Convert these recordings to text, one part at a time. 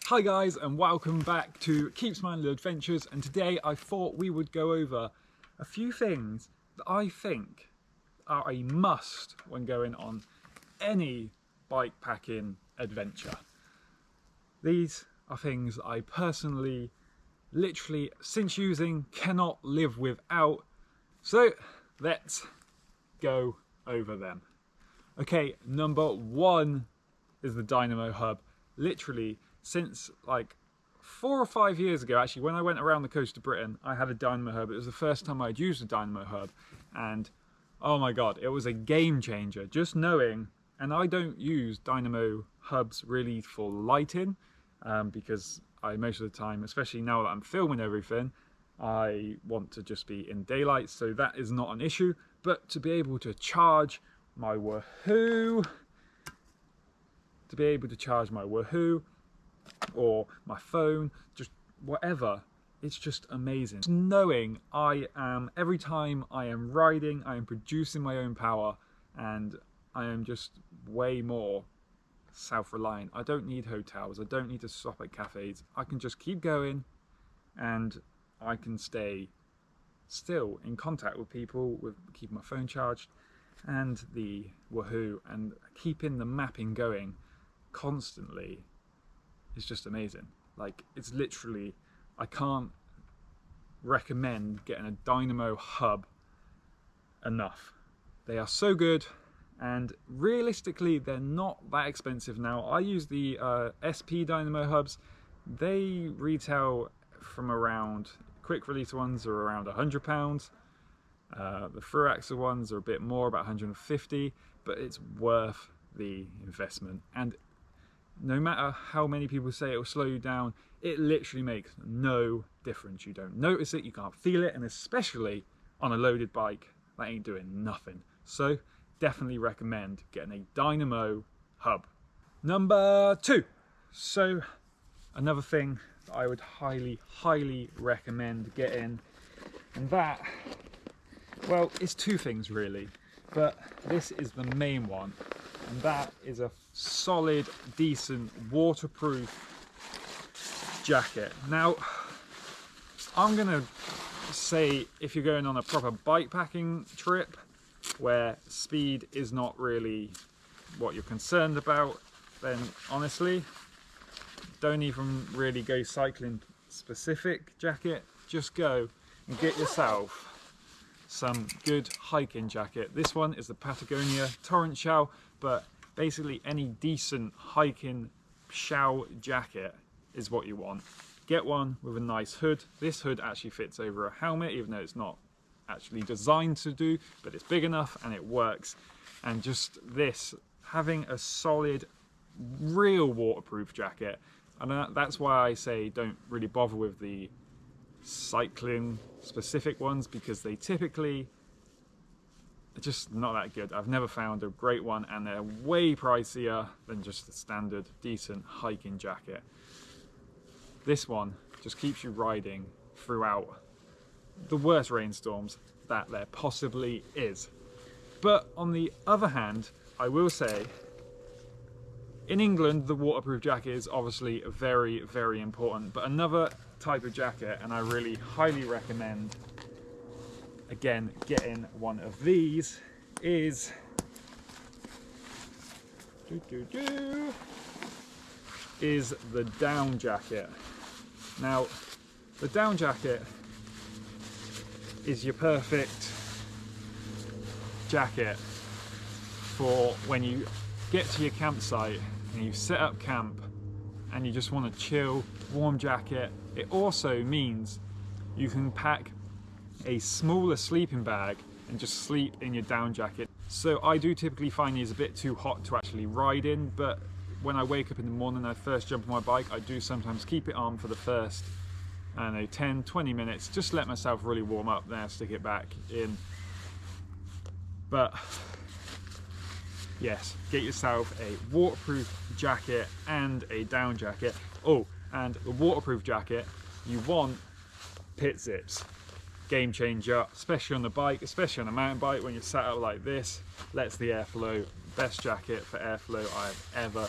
Hi guys, and welcome back to Keep Smiling Little Adventures, and today I thought we would go over a few things that I think are a must when going on any bike packing adventure. These are things I personally, literally, since using, cannot live without. So let's go over them. Okay, number one is the Dynamo Hub. Literally, since like 4 or 5 years ago, actually, when I went around the coast of Britain, I had a Dynamo Hub. It was the first time I'd used a Dynamo Hub, and oh my god, it was a game changer. Just knowing, and I don't use Dynamo Hubs really for lighting, because most of the time, especially now that I'm filming everything, I want to just be in daylight, so that is not an issue. But to be able to charge my Wahoo, or my phone, just whatever, it's just amazing. Just knowing every time I am riding, I am producing my own power, and I am just way more self-reliant. I don't need hotels, I don't need to stop at cafes. I can just keep going, and I can stay still in contact with people, with keeping my phone charged and the Wahoo, and keeping the mapping going constantly is just amazing. Like, it's literally, I can't recommend getting a Dynamo Hub enough. They are so good, and realistically they're not that expensive now. I use the SP Dynamo Hubs. They retail from around, quick release ones are around £100. The through axle ones are a bit more, about 150, but it's worth the investment. And no matter how many people say it will slow you down, it literally makes no difference. You don't notice it, you can't feel it, and especially on a loaded bike, that ain't doing nothing. So definitely recommend getting a Dynamo Hub. Number two, so another thing that I would highly recommend getting, and that, well, it's two things really, but this is the main one, and that is a solid, decent, waterproof jacket. Now, I'm gonna say, if you're going on a proper bike packing trip where speed is not really what you're concerned about, then honestly, don't even really go cycling specific jacket. Just go and get yourself some good hiking jacket. This one is the Patagonia Torrent Shell, but basically any decent hiking shell jacket is what you want. Get one with a nice hood. This hood actually fits over a helmet, even though it's not actually designed to do, but it's big enough and it works. And just this, having a solid, real waterproof jacket, and that's why I say don't really bother with the cycling specific ones, because they typically are just not that good. I've never found a great one, and they're way pricier than just the standard decent hiking jacket. This one just keeps you riding throughout the worst rainstorms that there possibly is. But on the other hand, I will say, in England, the waterproof jacket is obviously very important, but another type of jacket, and I really highly recommend, again, getting one of these, is the down jacket. Now, the down jacket is your perfect jacket for when you get to your campsite and you set up camp and you just want to chill. Warm jacket. It also means you can pack a smaller sleeping bag and just sleep in your down jacket. So I do typically find these a bit too hot to actually ride in, but when I wake up in the morning and I first jump on my bike, I do sometimes keep it on for the first, I don't know, 10-20 minutes, just let myself really warm up, then I stick it back in. But yes, get yourself a waterproof jacket and a down jacket. Oh, and the waterproof jacket, you want pit zips. Game changer, especially on the bike, especially on a mountain bike when you're sat up like this. Lets the air flow. Best jacket for airflow I've ever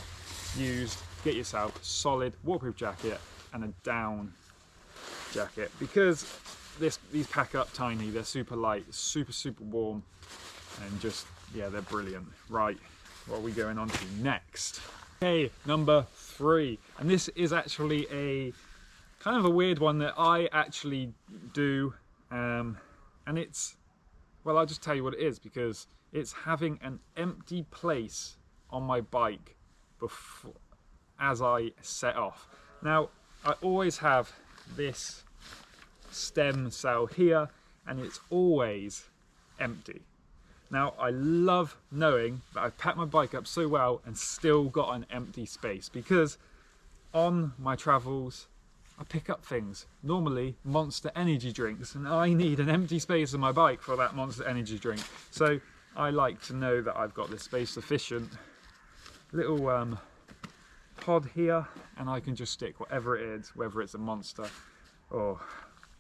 used, get yourself a solid waterproof jacket and a down jacket, because these pack up tiny, they're super light, super warm, and just, yeah, they're brilliant. Right, what are we going on to next? Okay, number 3, and this is actually a kind of a weird one that I actually do, and it's, well, I'll just tell you what it is, because it's having an empty place on my bike before, as I set off. Now, I always have this stem cell here, and it's always empty. Now, I love knowing that I've packed my bike up so well and still got an empty space, because on my travels, I pick up things, normally Monster energy drinks, and I need an empty space on my bike for that Monster energy drink. So I like to know that I've got this space sufficient little pod here, and I can just stick whatever it is, whether it's a Monster or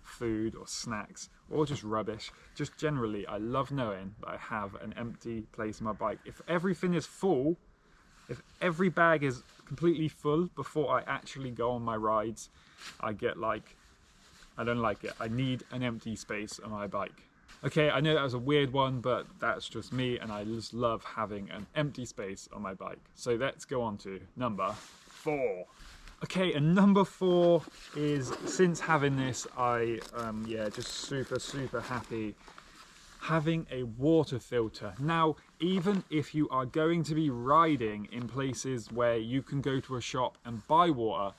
food or snacks or just rubbish. Just generally, I love knowing that I have an empty place on my bike. If everything is full, if every bag is completely full before I actually go on my rides, I get like, I don't like it. I need an empty space on my bike. Okay, I know that was a weird one, but that's just me, and I just love having an empty space on my bike. So let's go on to number 4. Okay, and number 4 is, since having this, I yeah, just super happy having a water filter. Now, even if you are going to be riding in places where you can go to a shop and buy water,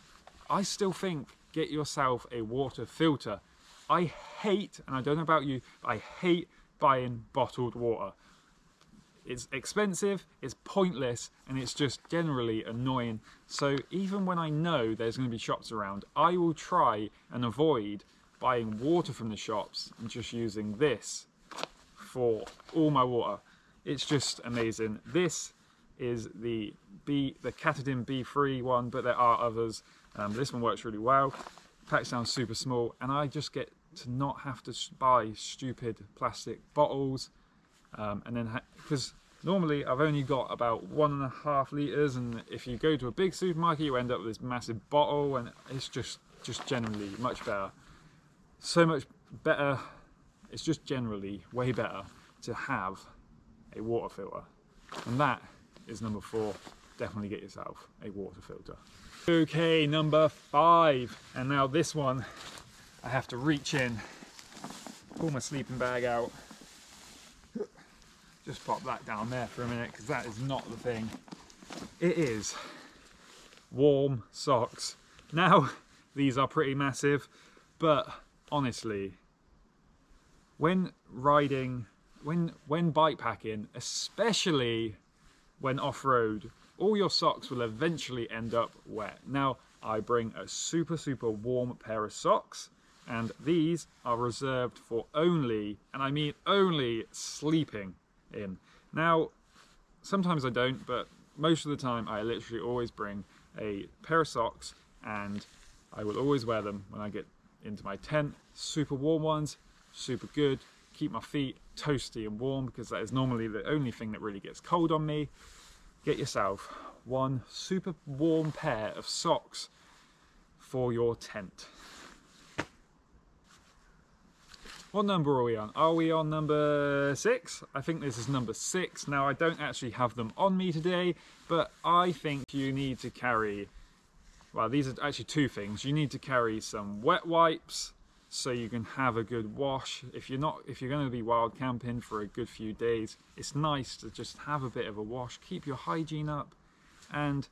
I still think get yourself a water filter. I hate, and I don't know about you, but I hate buying bottled water. It's expensive, it's pointless, and it's just generally annoying. So even when I know there's going to be shops around, I will try and avoid buying water from the shops and just using this for all my water. It's just amazing. This is the Catadin B3 one, but there are others. This one works really well. Packs down super small, and I just get to not have to buy stupid plastic bottles, and then because normally I've only got about 1.5 litres, and if you go to a big supermarket you end up with this massive bottle, and it's just generally much better, so much better. It's just generally way better to have a water filter, and that is number 4. Definitely get yourself a water filter. Okay, number 5, and now this one I have to reach in, pull my sleeping bag out, just pop that down there for a minute, because that is not the thing. It is warm socks. Now, these are pretty massive, but honestly, when riding, when bike packing, especially when off-road, all your socks will eventually end up wet. Now, I bring a super warm pair of socks, and these are reserved for only, and I mean only, sleeping in. Now, sometimes I don't, but most of the time I literally always bring a pair of socks, and I will always wear them when I get into my tent. Super warm ones, super good, keep my feet toasty and warm, because that is normally the only thing that really gets cold on me. Get yourself one super warm pair of socks for your tent. What number are we on? Are we on number 6? I think this is number 6. Now, I don't actually have them on me today, but I think you need to carry, well, these are actually 2 things. You need to carry some wet wipes so you can have a good wash. If you're going to be wild camping for a good few days, it's nice to just have a bit of a wash, keep your hygiene up. And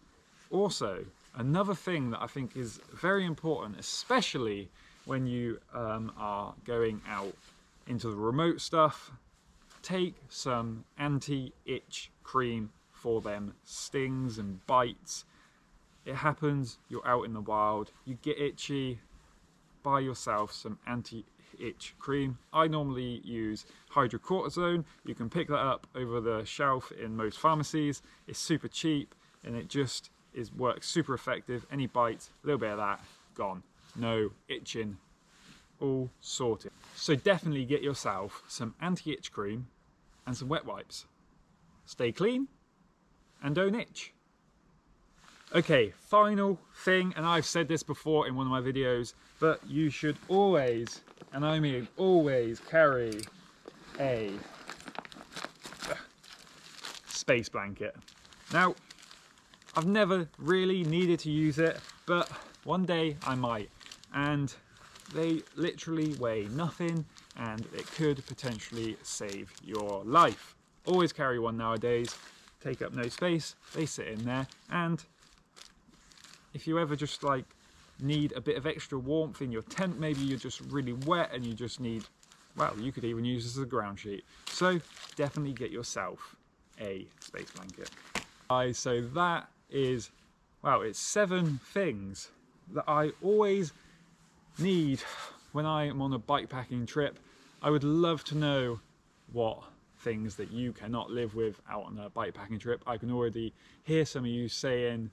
also, another thing that I think is very important, especially when you are going out into the remote stuff, take some anti-itch cream for them stings and bites. It happens, you're out in the wild, you get itchy, buy yourself some anti-itch cream. I normally use hydrocortisone. You can pick that up over the shelf in most pharmacies. It's super cheap, and it just works super effective. Any bites, a little bit of that, gone. No itching, all sorted. So definitely get yourself some anti-itch cream and some wet wipes. Stay clean and don't itch. Okay, final thing, and I've said this before in one of my videos, but you should always, and I mean always, carry a space blanket. Now, I've never really needed to use it, but one day I might, and they literally weigh nothing and it could potentially save your life. Always carry one nowadays, take up no space, they sit in there, and if you ever just like need a bit of extra warmth in your tent, maybe you're just really wet and you just need, well, you could even use this as a ground sheet. So definitely get yourself a space blanket. Guys, so that is, wow, it's 7 things that I always need when I am on a bikepacking trip. I would love to know what things that you cannot live with out on a bikepacking trip. I can already hear some of you saying,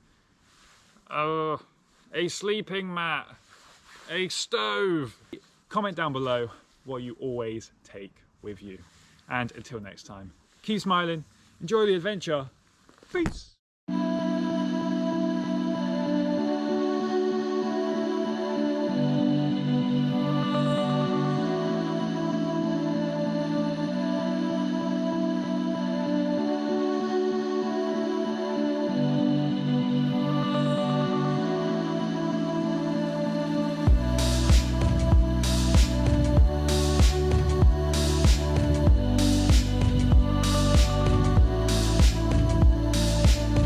oh, a sleeping mat, a stove. Comment down below what you always take with you. And until next time, keep smiling, enjoy the adventure, peace.